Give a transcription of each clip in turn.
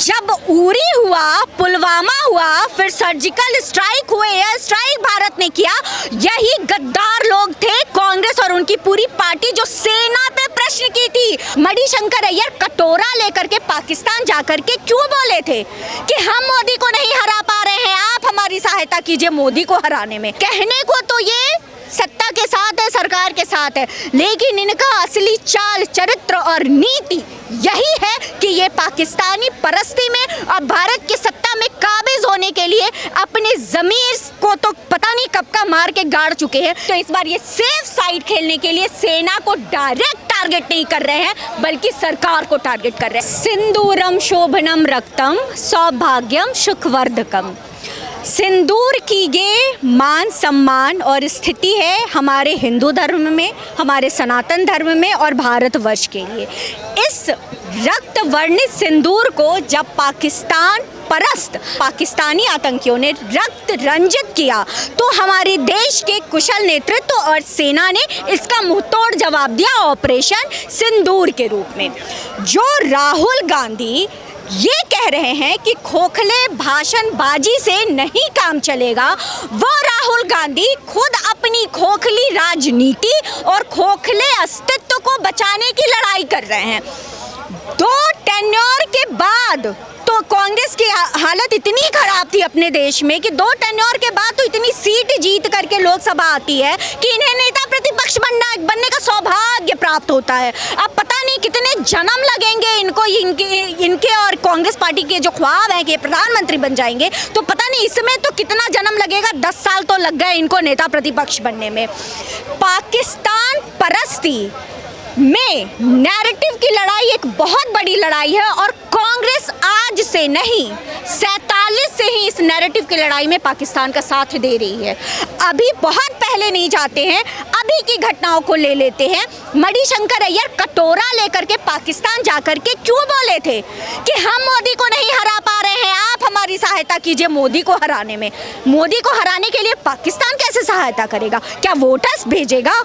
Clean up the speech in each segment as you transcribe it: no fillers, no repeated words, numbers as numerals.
जब उरी हुआ, पुलवामा हुआ, फिर सर्जिकल स्ट्राइक हुए, एयर स्ट्राइक भारत ने किया, यही गद्दार लोग थे कांग्रेस और उनकी पूरी पार्टी जो सेना पे प्रश्न की थी। मणिशंकर अय्यर कटोरा लेकर के पाकिस्तान जाकर के क्यों बोले थे कि हम मोदी को नहीं हरा पा रहे हैं, आप हमारी सहायता कीजिए मोदी को हराने में। कहने को तो ये सत्ता के साथ है, सरकार के साथ है, लेकिन इनका असली चाल चरित्र और नीति यही है कि ये पाकिस्तानी परस्ती में और भारत की सत्ता में काबिज होने के लिए अपने ज़मीर को तो पता नहीं कब का मार के गाड़ चुके हैं। तो इस बार ये सेफ साइड खेलने के लिए सेना को डायरेक्ट टारगेट नहीं कर रहे हैं बल्कि सरकार को टारगेट कर रहे हैं। सिंदूरम शोभनम रक्तम सौभाग्यम सुखवर्धकम। सिंदूर की ये मान सम्मान और स्थिति है हमारे हिंदू धर्म में, हमारे सनातन धर्म में और भारतवर्ष के लिए। इस रक्त वर्णित सिंदूर को जब पाकिस्तान परस्त पाकिस्तानी आतंकियों ने रक्त रंजित किया तो हमारे देश के कुशल नेतृत्व और सेना ने इसका मुंहतोड़ जवाब दिया ऑपरेशन सिंदूर के रूप में। जो राहुल गांधी ये कह रहे हैं कि खोखले भाषणबाजी से नहीं काम चलेगा, वो राहुल गांधी खुद अपनी खोखली राजनीति और खोखले अस्तित्व को बचाने की लड़ाई कर रहे हैं। 2 टेन्योर के बाद तो कांग्रेस की हालत इतनी खराब थी अपने देश में कि 2 टेन्योर के बाद तो इतनी सीट जीत करके लोकसभा आती है कि इन्हें नेता प्रतिपक्ष बनने का सौभाग्य प्राप्त होता है। अब पता नहीं कितने जन्म लगेंगे इनको, इनके और कांग्रेस पार्टी के जो ख्वाब है कि प्रधानमंत्री बन जाएंगे, तो पता नहीं इसमें तो कितना जन्म लगेगा। 10 साल तो लग गए इनको नेता प्रतिपक्ष बनने में। पाकिस्तान परस्ती में नैरेटिव की लड़ाई एक बहुत बड़ी लड़ाई है और कांग्रेस आज से नहीं 47 से ही इस नैरेटिव की लड़ाई में पाकिस्तान का साथ दे रही है। अभी बहुत पहले नहीं जाते हैं, अभी की घटनाओं को ले लेते हैं। मणिशंकर अय्यर कटोरा लेकर के पाकिस्तान जाकर के क्यों बोले थे कि हम मोदी को नहीं हरा पा रहे हैं, आप हमारी सहायता कीजिए मोदी को हराने में। मोदी को हराने के लिए पाकिस्तान कैसे सहायता करेगा? क्या वोटर्स भेजेगा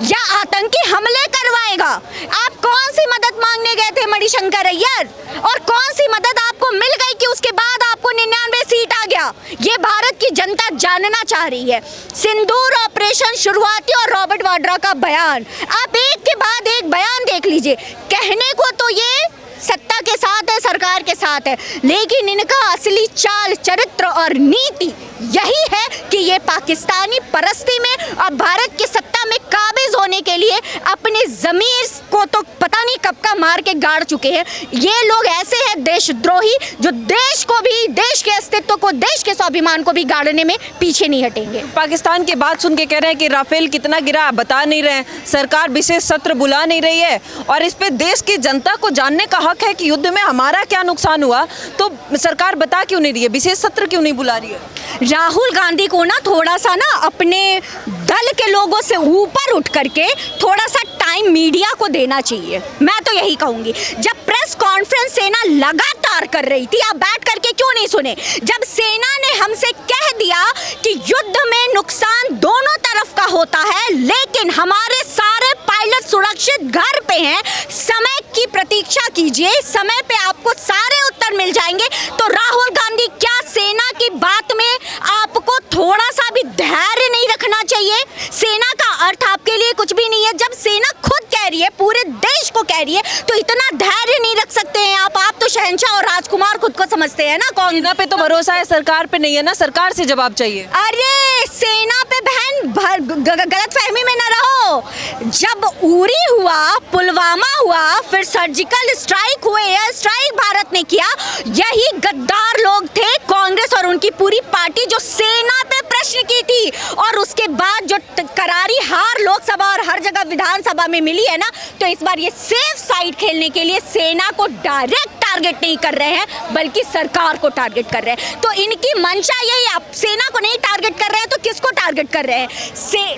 या आतंकी हमले करवाएगा? आप कौन सी मदद मांगने गए थे मणिशंकर अय्यर, और कौन सी मदद आपको मिल गई कि उसके बाद आपको 99 सीट आ गया? ये भारत की जनता जानना चाह रही है। सिंदूर ऑपरेशन शुरुआती और रॉबर्ट वाड्रा का बयान, आप एक के बाद एक बयान देख लीजिए। कहने को तो ये सत्ता के साथ है, सरकार के साथ है, लेकिन इनका असली चाल चरित्र और नीति यही है कि ये पाकिस्तानी परस्ती में और भारत की सत्ता में काबिज होने के लिए अपने ज़मीर को तो पता नहीं कब का मार के गाड़ चुके हैं। ये लोग ऐसे हैं देशद्रोही जो देश को भी, देश के अस्तित्व को, देश के स्वाभिमान को भी गाड़ने में पीछे नहीं हटेंगे। पाकिस्तान की बात सुन के कह रहे हैं कि राफेल कितना गिरा आप बता नहीं रहे हैं, सरकार विशेष सत्र बुला नहीं रही है और इस पे देश की जनता को जानने का हक है कि युद्ध में हमारा क्या नुकसान हुआ, तो सरकार बता क्यों नहीं रही है, विशेष सत्र क्यों नहीं बुला रही है? राहुल गांधी को ना थोड़ा सा ना अपने दल के लोगों से ऊपर उठ करके थोड़ा सा टाइम मीडिया को देना चाहिए। मैं तो यही कहूंगी, जब प्रेस कॉन्फ्रेंस सेना लगातार कर रही थी, आप बैठ करके क्यों नहीं सुने? जब सेना ने हमसे कह दिया कि युद्ध में नुकसान दोनों तरफ का होता है, लेकिन हमारे सारे पायलट सुरक्षित घर पे हैं, समय की प्रतीक्षा कीजिए, समय पे आपको सारे उत्तर मिल जाएंगे, तो राहुल गांधी क्या सेना की बात में आपको थोड़ा सा भी धैर्य नहीं रखना चाहिए? सेना का अर्थ आपके लिए कुछ भी नहीं है। जब सेना खुद कह रही है, पूरे देश को कह रही है, तो इतना धैर्य नहीं रख सकते हैं आप तो शहंशाह और राजकुमार खुद को समझते हैं ना। सेना पे तो भरोसा है, सरकार पे नहीं है ना, सरकार से जवाब चाहिए। अरे सेना पे बहन गलतफहमी में ना रहो। जब उरी हुआ, पुलवामा हुआ, फिर सर्जिकल स्ट्राइक हुए, एयर स्ट्राइक भारत ने किया, यही गद्दार लोग थे कांग्रेस और उनकी पूरी पार्टी जो सेना पे प्रश्न की थी, और उसके बाद जो करारी हार लोकसभा और हर जगह विधानसभा में मिली है ना, तो इस बार ये सेफ साइड खेलने के लिए सेना को डायरेक्ट टारगेट नहीं कर रहे हैं बल्कि सरकार को टारगेट कर रहे हैं। तो इनकी मंशा यही, आप सेना को नहीं टारगेट कर रहे हैं तो किसको टारगेट कर रहे हैं?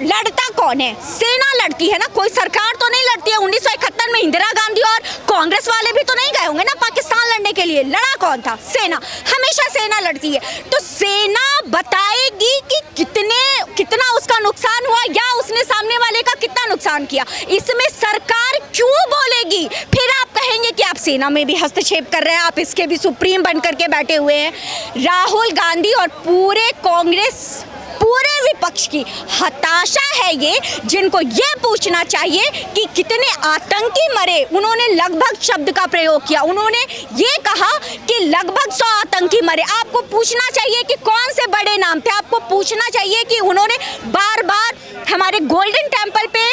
लड़ता कौन है? सेना लड़ती है ना, कोई सरकार तो नहीं लड़ती है। 1971 में इंदिरा गांधी और कांग्रेस वाले भी तो नहीं गए होंगे ना पाकिस्तान लड़ने के लिए, लड़ा कौन था? सेना। हमेशा सेना लड़ती है। तो सेना बताएगी कि कितना उसका का नुकसान हुआ या उसने सामने वाले का कितना नुकसान किया, इसमें सरकार क्यों बोलेगी? फिर आप कहेंगे कि आप सेना में भी हस्तक्षेप कर रहे हैं, आप इसके भी सुप्रीम बन करके बैठे हुए हैं। राहुल गांधी और पूरे कांग्रेस, पूरे विपक्ष की हताशा है ये, जिनको ये पूछना चाहिए कि कितने आतंकी मरे। उन्होंने लगभग शब्द का प्रयोग किया, उन्होंने ये कहा कि लगभग 100 आतंकी मरे। आपको पूछना चाहिए कि कौन से बड़े नाम थे, आपको पूछना चाहिए कि उन्होंने बार बार हमारे गोल्डन टेम्पल पे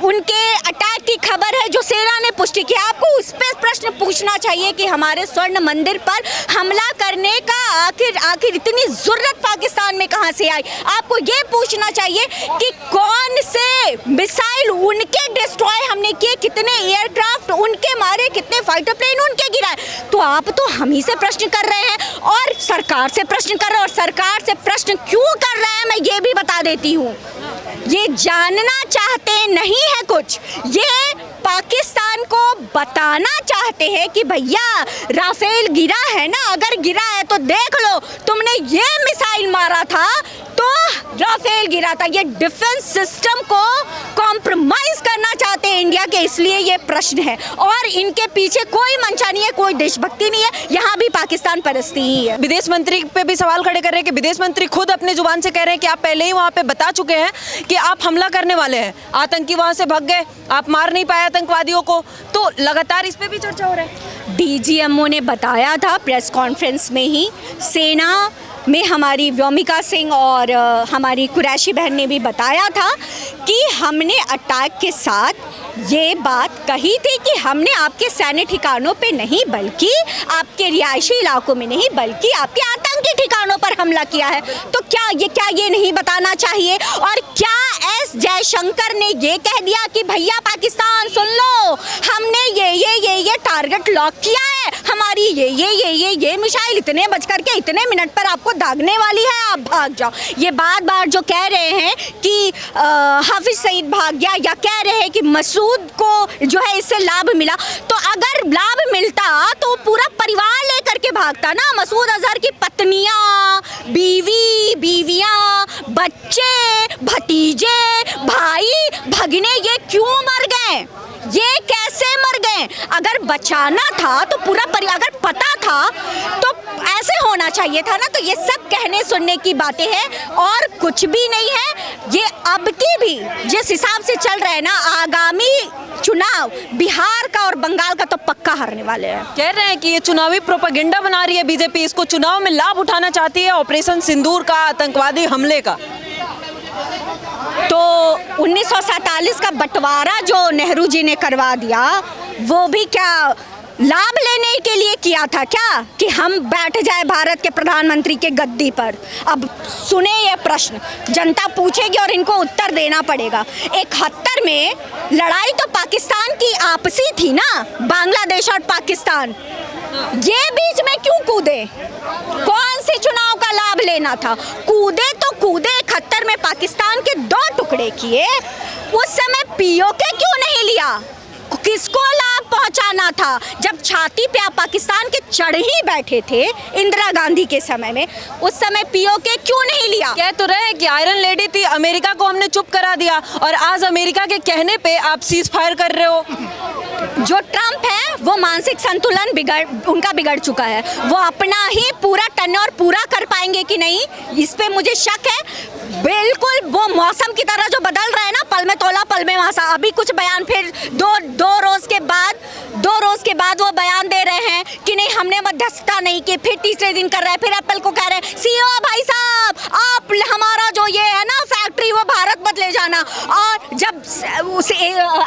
उनके अटैक की खबर है जो सेना ने पुष्टि की, आपको उस पर प्रश्न पूछना चाहिए कि हमारे स्वर्ण मंदिर पर हमला करने का आखिर इतनी जरूरत पाकिस्तान में कहां से आई। आपको ये पूछना चाहिए कि कौन से मिसाइल उनके डिस्ट्रॉय हमने किए, कितने एयरक्राफ्ट उनके मारे, कितने फाइटर प्लेन उनके गिराए। तो आप तो हम ही से प्रश्न कर रहे हैं और सरकार से प्रश्न कर रहे हैं, और सरकार से प्रश्न क्यों कर रहे हैं मैं ये भी बता देती हूँ। ये जानना चाहते नहीं है कुछ, ये पाकिस्तान को बताना चाहते हैं कि भैया राफेल गिरा है ना, अगर गिरा है तो देख लो, तुमने ये मिसाइल मारा था तो राफेल गिरा था। ये डिफेंस सिस्टम को कॉम्प्रोमाइज करना चाहते हैं इंडिया के, इसलिए ये प्रश्न है। और इनके पीछे कोई मंशा नहीं है, कोई देशभक्ति नहीं है, यहाँ भी पाकिस्तान परस्ती ही है। विदेश मंत्री पे भी सवाल खड़े कर रहे हैं कि विदेश मंत्री खुद अपने जुबान से कह रहे हैं कि आप पहले ही वहाँ पे बता चुके हैं कि आप हमला करने वाले हैं, आतंकी वहाँ से भाग गए, आप मार नहीं पाए आतंकवादियों को। तो लगातार इस पे भी चर्चा हो रहा है। डीजीएमओ ने बताया था प्रेस कॉन्फ्रेंस में ही, सेना में हमारी व्योमिका सिंह और हमारी कुरैशी बहन ने भी बताया था कि हमने अटैक के साथ ये बात कही थी कि हमने आपके सैन्य ठिकानों पे नहीं, बल्कि आपके रिहायशी इलाकों में नहीं, बल्कि आपके आतंकी ठिकानों पर हमला किया है। तो क्या ये नहीं बताना चाहिए? और क्या एस जयशंकर ने ये कह दिया कि भैया पाकिस्तान सुन लो, हमने ये टारगेट लॉक किया है, हमारी ये मिसाइल इतने बजकर के इतने मिनट पर आपको दागने वाली है, आप भाग जाओ। ये बार जो कह रहे हैं कि हाफिज सईद भाग गया, या कह रहे हैं कि मसूद को जो है इससे लाभ मिला, तो अगर लाभ मिलता तो पूरा परिवार लेकर के भागता ना। मसूद अजहर की पत्नियां, बीवियां, बच्चे, भतीजे, भाई, भगने, ये क्यों मर गए? ये कैसे मर गए? अगर बचाना था तो पूरा परिवार, अगर पता था तो ऐसे होना चाहिए था ना। तो ये सब कहने सुनने की बातें हैं और कुछ भी नहीं है। ये अब की भी जिस हिसाब से चल रहे हैं ना, आगामी चुनाव बिहार का और बंगाल का तो पक्का हारने वाले हैं। कह रहे हैं कि ये चुनावी प्रोपेगेंडा बना रही है बीजेपी, इसको चुनाव में लाभ उठाना चाहती है ऑपरेशन सिंदूर का, आतंकवादी हमले का। तो 1947 का बंटवारा जो नेहरू जी ने करवा दिया, वो भी क्या लाभ लेने के लिए किया था क्या, कि हम बैठ जाए भारत के प्रधानमंत्री के गद्दी पर? अब सुने ये प्रश्न, जनता पूछेगी और इनको उत्तर देना पड़ेगा। 71 में लड़ाई तो पाकिस्तान की आपसी थी ना, बांग्लादेश और पाकिस्तान, ये बीच में क्यों कूदे? कौन से चुनाव का लाभ लेना था? कूदे तो कूदे, 71 में पाकिस्तान के 2 टुकड़े किए, उस समय पीओके क्यों नहीं लिया? किसको लाभ पहुंचाना था? जब छाती पे आप पाकिस्तान के चढ़ ही बैठे थे इंदिरा गांधी के समय में, उस समय पीओके क्यों नहीं लिया? कह तो रहे हैं कि आयरन लेडी थी, अमेरिका को हमने चुप करा दिया, और आज अमेरिका के कहने पे आप सीज फायर कर रहे हो। जो ट्रम्प है वो मानसिक संतुलन उनका बिगड़ चुका है। वो अपना ही पूरा टर्नओवर पूरा कर पाएंगे कि नहीं, इस पे मुझे शक है। बिल्कुल वो मौसम की तरह जो बदल रहा है ना, पल में तोला पल में मासा। अभी कुछ बयान फिर दो रोज के बाद वो बयान दे रहे हैं कि नहीं हमने मध्यस्थता नहीं की, फिर तीसरे दिन कर रहे हैं, फिर एप्पल को कह रहे हैं सीईओ भाई साहब आप हमारा जो ये है ना फैक्ट्री वो भारत मत ले जाना। और जब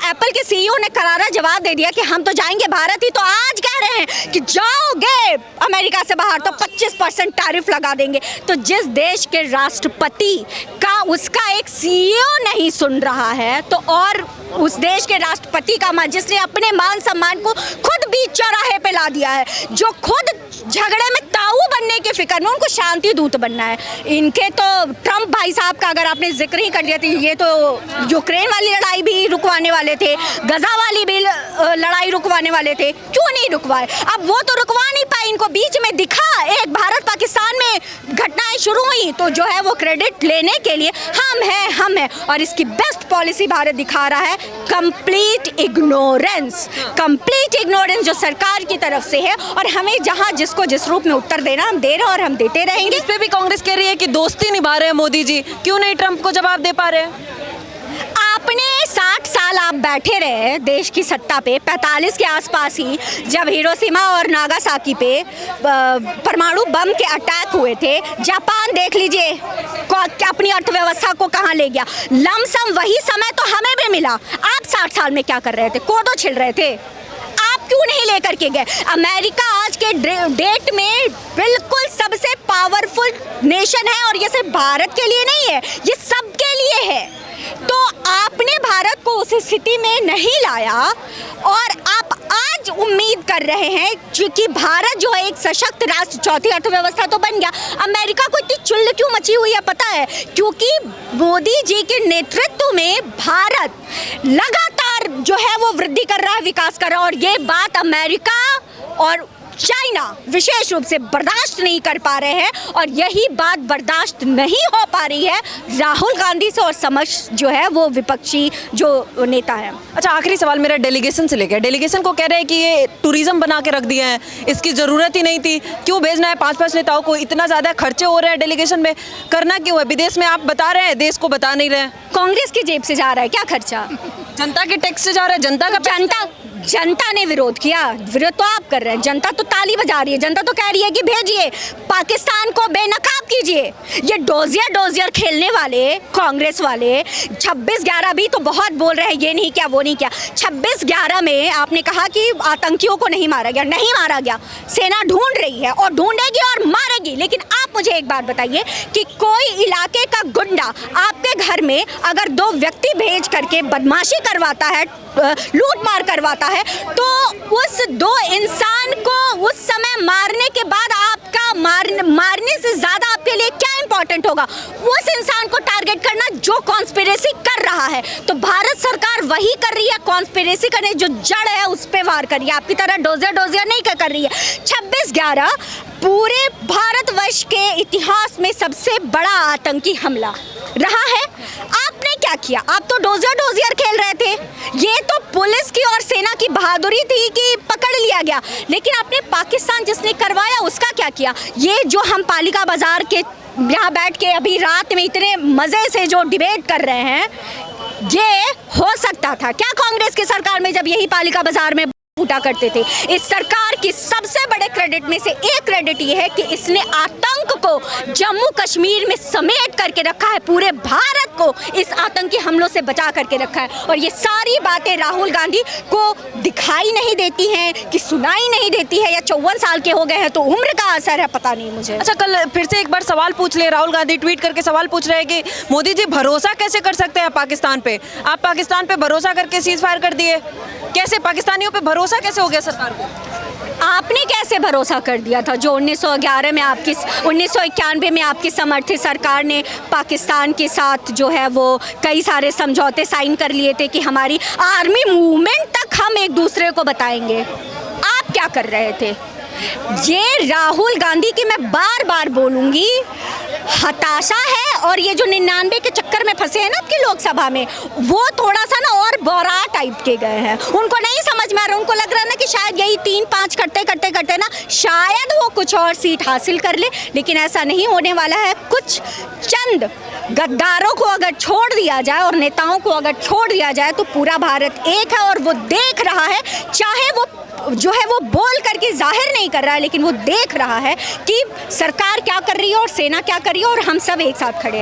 एप्पल के सीईओ ने करारा जवाब दे दिया कि हम तो जाएंगे भारत ही, तो आज कह रहे हैं कि जाओगे अमेरिका से बाहर तो 25% टैरिफ लगा देंगे। तो जिस देश के राष्ट्रपति का उसका एक सीईओ नहीं सुन रहा है, तो और उस देश के राष्ट्रपति का जिसने अपने मान सम्मान को खुद बीच चौराहे पे ला दिया है, जो खुद झगड़े में ताऊ बनने के फिक्र में, उनको शांति दूत बनना है। इनके तो ट्रम्प भाई साहब का अगर आपने जिक्र ही कर दिया तो ये तो यूक्रेन वाली लड़ाई भी रुकवाने वाले थे, गजा वाली भी लड़ाई रुकवाने वाले थे, क्यों नहीं रुकवाए? अब वो तो रुकवा नहीं पाए, इनको बीच में दिखा एक भारत पाकिस्तान में घटनाएं शुरू हुई तो जो है वो क्रेडिट लेने के लिए हम हैं और इसकी बेस्ट पॉलिसी भारत दिखा रहा है कंप्लीट इग्नोरेंस जो सरकार की तरफ से है और हमें जहां जिसको जिस रूप में उत्तर देना हम दे रहे हैं और हम देते रहेंगे। इस पे भी कांग्रेस कह रही है कि दोस्ती निभा रहे हैं मोदी जी, क्यों नहीं ट्रंप को जवाब दे पा रहे हैं? आपने 60 साल आप बैठे रहे देश की सत्ता पे, 45 के आसपास ही जब हिरोशिमा और नागासाकी पे परमाणु बम के अटैक हुए थे। जापान देख लीजिए अपनी अर्थव्यवस्था को कहाँ ले गया। लमसम वही समय तो हमें भी मिला। आप 60 साल में क्या कर रहे थे? कोदो छिल रहे थे। आप क्यों नहीं लेकर के गए? अमेरिका आज के डेट में बिल्कुल सबसे पावरफुल नेशन है और ये सिर्फ भारत के लिए नहीं है, ये सबके लिए है। तो आपने भारत को उस स्थिति में नहीं लाया और आप आज उम्मीद कर रहे हैं क्योंकि भारत जो है एक सशक्त राष्ट्र, चौथी अर्थव्यवस्था तो बन गया। अमेरिका को इतनी चुल्ल क्यों मची हुई है पता है? क्योंकि मोदी जी के नेतृत्व में भारत लगातार जो है वो वृद्धि कर रहा है, विकास कर रहा है और ये बात अमेरिका और चाइना विशेष रूप से बर्दाश्त नहीं कर पा रहे हैं और यही बात बर्दाश्त नहीं हो पा रही है राहुल गांधी से और समक्ष जो है वो विपक्षी जो नेता है। अच्छा, आखिरी सवाल मेरा डेलीगेशन से लेकर। डेलीगेशन को कह रहे हैं कि ये टूरिज्म बना के रख दिया है, इसकी ज़रूरत ही नहीं थी, क्यों भेजना है 5-5 नेताओं को? इतना ज़्यादा खर्चे हो रहे हैं डेलीगेशन में, करना क्यों है? विदेश में आप बता रहे हैं, देश को बता नहीं रहे हैं। कांग्रेस की जेब से जा रहा है क्या खर्चा? जनता के टैक्स से जा रहा है, जनता का जनता ने विरोध किया, विरोध तो आप कर रहे हैं। जनता तो ताली बजा रही है, जनता तो कह रही है कि भेजिए पाकिस्तान को बेनकाब कीजिए। ये डोजियर खेलने वाले कांग्रेस वाले 26/11 भी तो बहुत बोल रहे हैं ये नहीं किया वो नहीं किया। 26/11 में आपने कहा कि आतंकियों को नहीं मारा गया, नहीं मारा गया। सेना ढूंढ रही है और ढूंढेगी और मारेगी। लेकिन आप मुझे एक बात बताइए कि कोई इलाके का गुंडा आपके घर में अगर 2 व्यक्ति भेज करके बदमाशी करवाता है, लूट मार करवाता है, तो उस 2 इंसान को उस समय मारने के बाद आपका मारने से ज्यादा आपके लिए क्या इंपॉर्टेंट होगा? उस इंसान को टारगेट करना जो कॉन्स्पिरेसी कर रहा है। तो भारत सरकार वही कर रही है, कॉन्स्पिरेसी करने जो जड़ है उस पे वार कर रही है, आपकी तरह डोजियर नहीं कर रही है। 26/11 पूरे भारतवर्ष के इतिहास में सबसे बड़ा आतंकी हमला रहा है। आपने क्या किया? आप तो डोजियर खेल रहे थे। ये तो पुलिस की और सेना की बहादुरी थी कि पकड़ लिया गया, लेकिन आपने पाकिस्तान जिसने करवाया उसका क्या किया? ये जो हम पालिका बाजार के यहाँ बैठ के अभी रात में इतने मज़े से जो डिबेट कर रहे हैं, ये हो सकता था क्या कांग्रेस की सरकार में जब यही पालिका बाजार में फूटा करते थे? इस सरकार की सबसे बड़े क्रेडिट में से एक क्रेडिट ये है कि इसने आतंक को जम्मू कश्मीर में समेट करके रखा है, पूरे भारत को इस आतंकी हमलों से बचा करके रखा है। और ये सारी बातें राहुल गांधी को दिखाई नहीं देती हैं कि सुनाई नहीं देती है, या 54 साल के हो गए हैं तो उम्र का असर है, पता नहीं मुझे। अच्छा, कल फिर से एक बार सवाल पूछ ले, राहुल गांधी ट्वीट करके सवाल पूछ रहे हैं कि मोदी जी भरोसा कैसे कर सकते हैं पाकिस्तान पे? आप पाकिस्तान पे भरोसा करके सीज फायर कर दिए, कैसे पाकिस्तानियों पे भरोसा कैसे हो गया सरकार को? आपने कैसे भरोसा कर दिया था जो 1991 में आपकी समर्थित सरकार ने पाकिस्तान के साथ जो है वो कई सारे समझौते साइन कर लिए थे कि हमारी आर्मी मूवमेंट तक हम एक दूसरे को बताएंगे। आप क्या कर रहे थे? ये राहुल गांधी की मैं बार बार बोलूँगी हताशा है, और ये जो 99 के चक्कर में फंसे हैं ना आपकी लोकसभा में, वो थोड़ा सा ना और बोरा टाइप के गए हैं। उनको नहीं समझ में आ रहा, उनको लग रहा है ना कि शायद यही 3-5 करते ना शायद वो कुछ और सीट हासिल कर ले, लेकिन ऐसा नहीं होने वाला है। कुछ चंद गद्दारों को अगर छोड़ दिया जाए और नेताओं को अगर छोड़ दिया जाए तो पूरा भारत एक है और वो देख रहा है। चाहे वो जो है वो बोल करके जाहिर नहीं कर रहा है, लेकिन वो देख रहा है कि सरकार क्या कर रही है और सेना क्या कर रही है और हम सब एक साथ खड़े हैं।